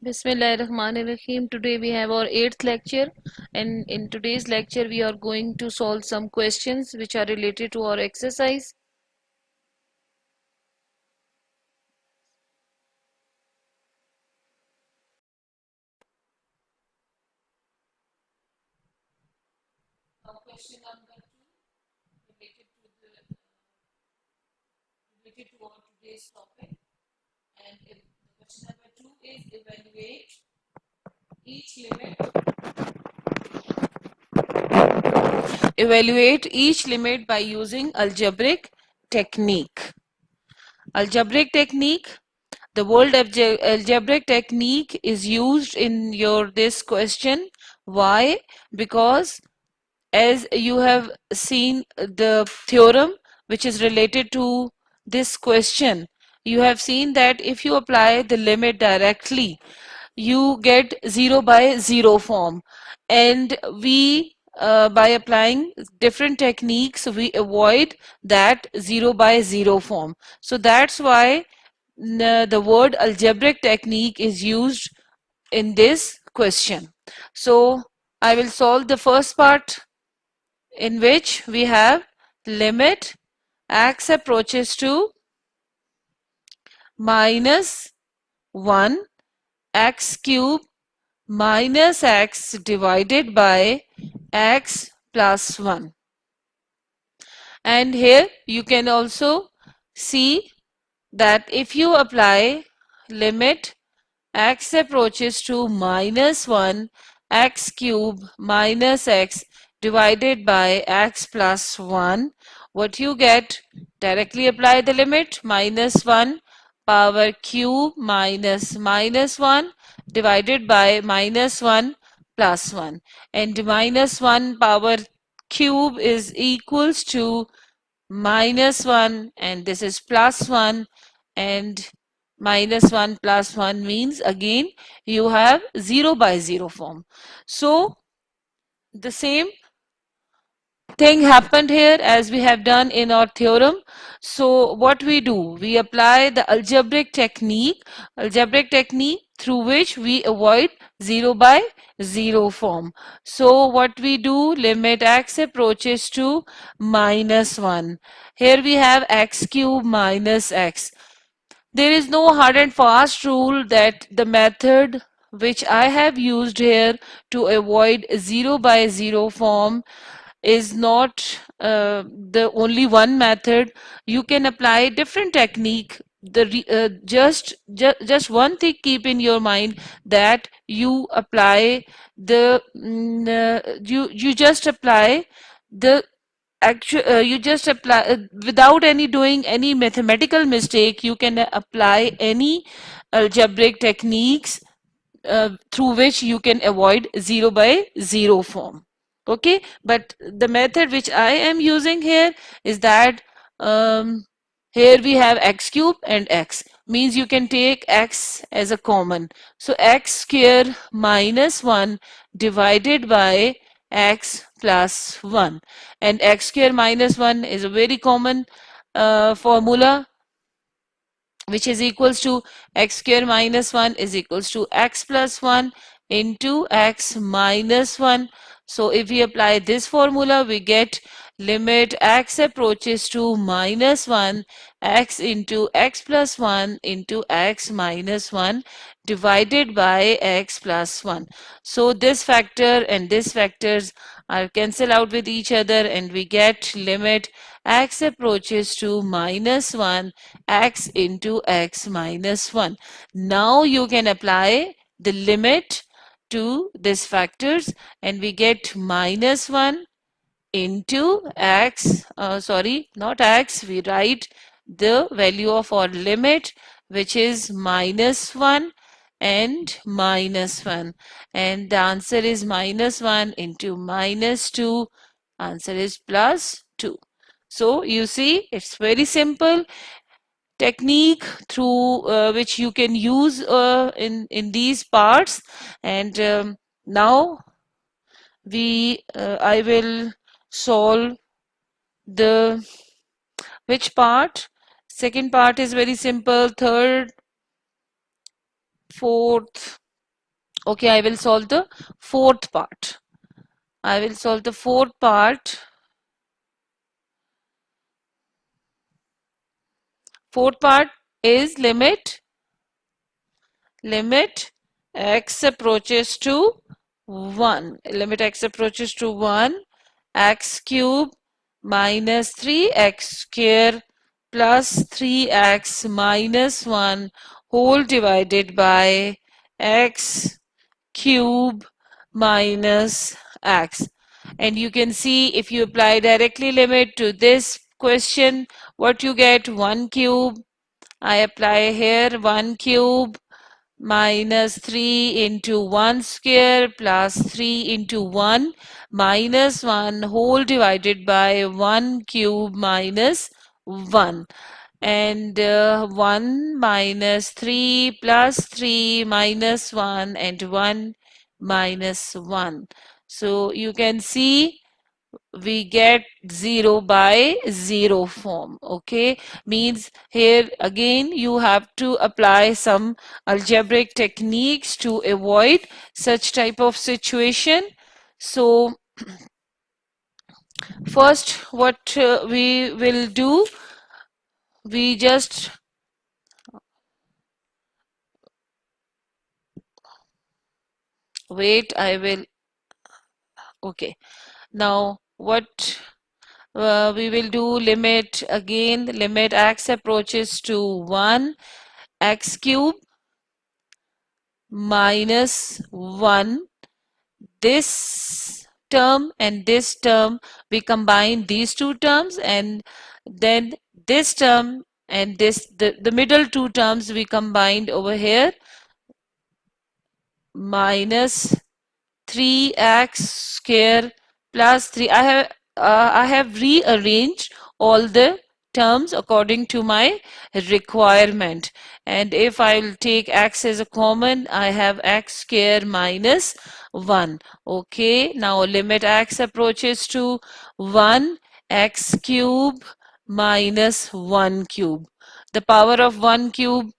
Bismillahirrahmanirrahim. Today we have our 8th lecture, and in today's lecture we are going to solve some questions which are related to our exercise. Now question number 2 related to our today's topic, and if the question number 2 is each limit evaluate each limit by using algebraic technique. Algebraic technique. The word algebraic technique is used in your this question. Why? Because as you have seen the theorem which is related to this question, you have seen that if you apply the limit directly, you get 0 by 0 form, and we by applying different techniques we avoid that 0 by 0 form. So that's why the word algebraic technique is used in this question. So I will solve the first part, in which we have limit x approaches to minus 1 x cube minus x divided by x plus 1. And here you can also see that if you apply limit x approaches to minus 1 x cube minus x divided by x plus 1, what you get, directly apply the limit minus 1 power cube minus minus 1 divided by minus 1 plus 1, and minus 1 power cube is equals to minus 1, and this is plus 1, and minus 1 plus 1 means again you have 0 by 0 form. So the same thing happened here as we have done in our theorem. So what we do, we apply the algebraic technique through which we avoid 0 by 0 form. So what we do, limit x approaches to minus 1. Here we have x cube minus x. There is no hard and fast rule that the method which I have used here to avoid 0 by 0 form is not the only one method. You can apply different technique. Just one thing keep in your mind, that you apply you just apply the actual you just apply without any doing any mathematical mistake. You can apply any algebraic techniques through which you can avoid 0 by 0 form. Okay, but the method which I am using here is that here we have x cube and x, means you can take x as a common. So x square minus 1 divided by x plus 1, and x square minus 1 is a very common formula, which is equals to x square minus 1 is equals to x plus 1 into x minus 1. So if we apply this formula, we get limit x approaches to minus 1 x into x plus 1 into x minus 1 divided by x plus 1. So this factor and this factors are cancel out with each other, and we get limit x approaches to minus 1 x into x minus 1. Now you can apply the limit to these factors, and we get minus 1 into x, sorry, not x, we write the value of our limit, which is minus 1 and minus 1, and the answer is minus 1 into minus 2, answer is plus 2. So you see, it's very simple technique through which you can use in these parts. And now I will solve the which part. Second part is very simple. Third, fourth, Okay, I will solve the fourth part. I will solve the fourth part. Fourth part is limit x approaches to 1. Limit x approaches to 1, x cube minus 3x square plus 3x minus 1 whole divided by x cube minus x. And you can see if you apply directly limit to this question, what you get, 1 cube. I apply here 1 cube minus 3 into 1 square plus 3 into 1 minus 1 whole divided by 1 cube minus 1, and 1 minus 3 plus 3 minus 1 and 1 minus 1. So you can see we get 0 by 0 form. Okay, means here again you have to apply some algebraic techniques to avoid such type of situation. So first what we will do, we just wait, I will, okay, now what we will do, limit again, limit x approaches to 1, x cube minus 1, this term and this term, we combine these two terms, and then this term and this, the middle two terms we combined over here, minus 3x square plus 3. I have rearranged all the terms according to my requirement, and if I will take x as a common, I have x square minus 1. Okay, now limit x approaches to 1, x cube minus 1 cube. The power of 1 cube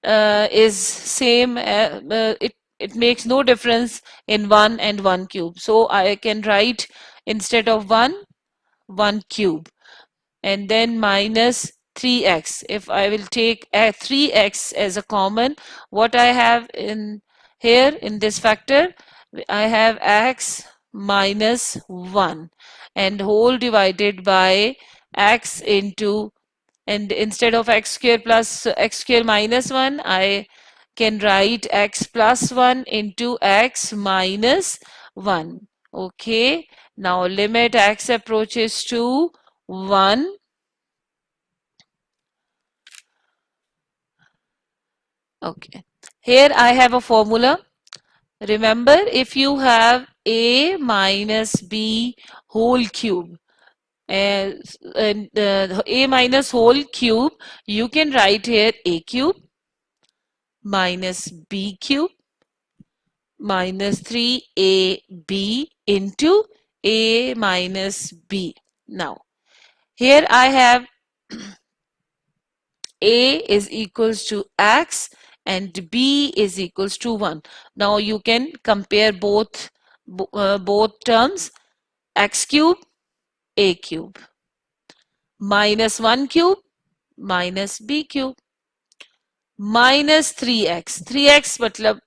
is same, it makes no difference in 1 and 1 cube, so I can write instead of 1 cube, and then minus 3x. If I will take 3x as a common, what I have in here in this factor, I have x minus 1 and whole divided by x into, and instead of x square plus x square minus 1, I can write x plus 1 into x minus 1. Okay, now limit x approaches to 1. Okay, here I have a formula. Remember, if you have a minus b whole cube, and a minus whole cube, you can write here a cube minus b cube minus 3ab into a minus b. Now, here I have a is equals to x and b is equals to 1. Now you can compare both terms, x cube, a cube, minus 1 cube, minus b cube, minus 3x. 3x matlab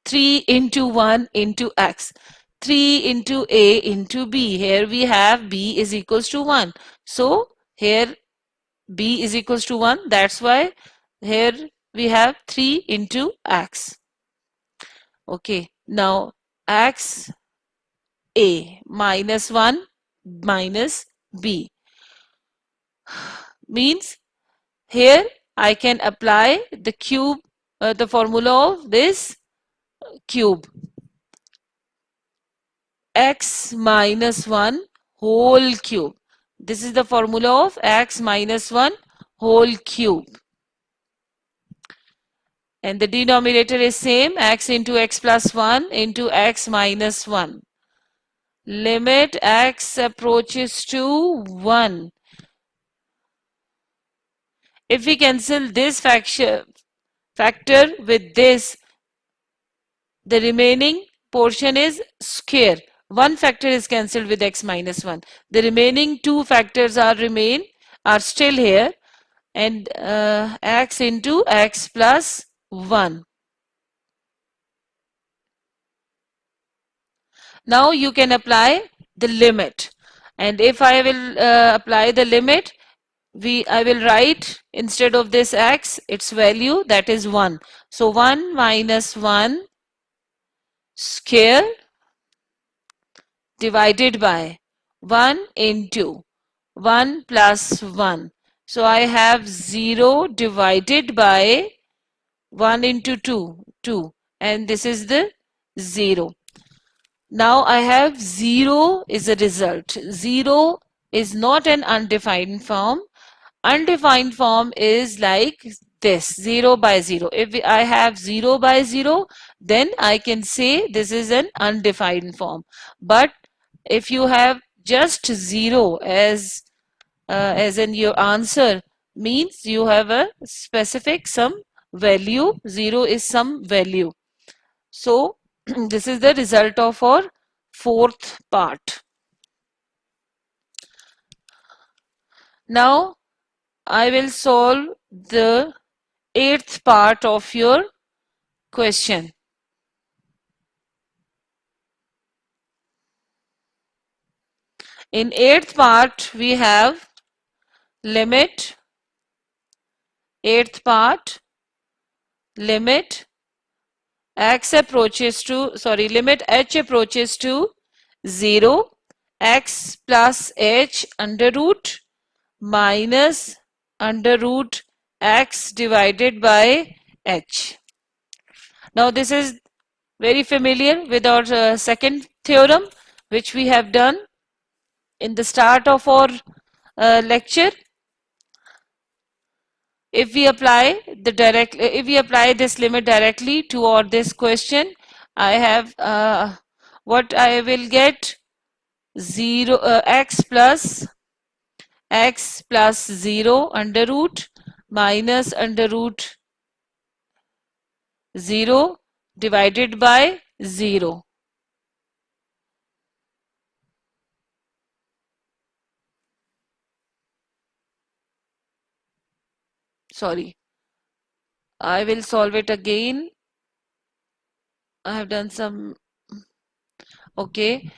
3 into 1 into x. 3 into a into b. Here we have b is equals to 1. So here b is equals to 1. That's why here we have 3 into x. Okay. Now x a minus 1 minus b means here I can apply the cube, the formula of this cube, x minus 1 whole cube. This is the formula of x minus 1 whole cube. And the denominator is same, x into x plus 1 into x minus 1. Limit x approaches to 1. If we cancel this factor with this, The remaining portion is square. One factor is cancelled with x minus 1. The remaining two factors are still here, and x into x plus 1. Now you can apply the limit, and if I will apply the limit, I will write instead of this x its value, that is 1. So 1 minus 1 square divided by 1 into 1 plus 1. So I have 0 divided by 1 into 2, 2, and this is the 0. Now I have 0 is a result. 0 is not an undefined form. Undefined form is like this, 0 by 0. If I have 0 by 0, then I can say this is an undefined form. But if you have just 0 as in your answer, means you have a specific some value. 0 is some value. So this is the result of our fourth part. Now I will solve the eighth part of your question. In eighth part we have limit. Eighth part, limit limit h approaches to 0, x plus h under root minus under root x divided by h. Now this is very familiar with our second theorem, which we have done in the start of our lecture. If we apply this limit directly to this question, I have what I will get 0 x plus 0 under root minus under root 0 divided by 0. Sorry, I will solve it again. I have done some. Okay,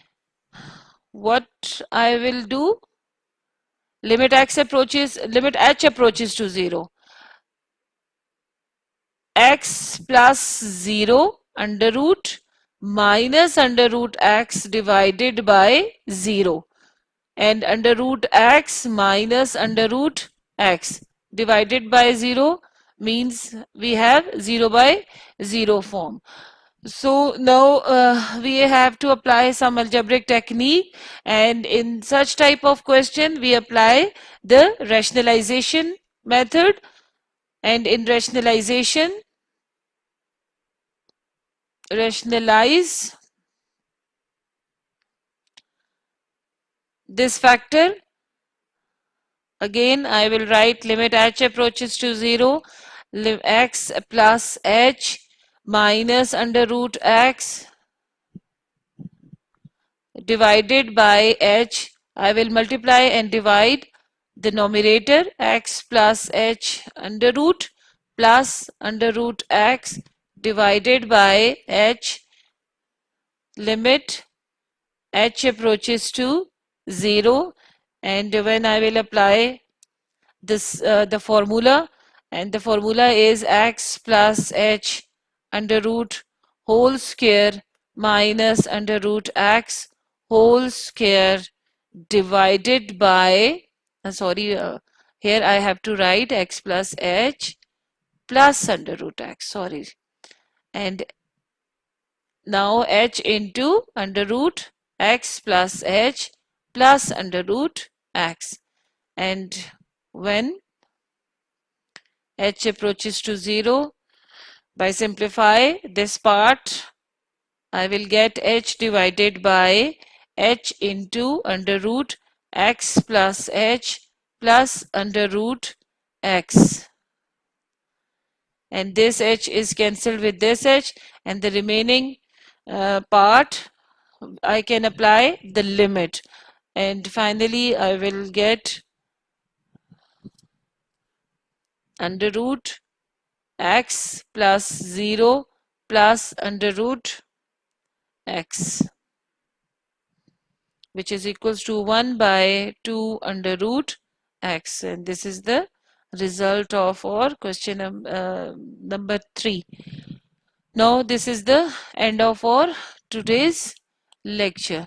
what I will do, limit h approaches to 0, x plus 0 under root minus under root x divided by 0, and under root x minus under root x divided by 0 means we have 0 by 0 form. So now we have to apply some algebraic technique, and in such type of question we apply the rationalization method, and in rationalize this factor. Again I will write limit h approaches to 0, x plus h minus under root x divided by h. I will multiply and divide the numerator, x plus h under root plus under root x divided by h, limit h approaches to 0, and when I will apply this the formula, and the formula is x plus h under root whole square minus under root x whole square divided by here I have to write x plus h plus under root x, and now h into under root x plus h plus under root x, and when h approaches to 0, by simplify this part, I will get h divided by h into under root x plus h plus under root x, and this h is cancelled with this h, and the remaining part, I can apply the limit, and finally I will get under root x plus 0 plus under root x, which is equals to 1 by 2 under root x, and this is the result of our question number 3. Now this is the end of our today's lecture.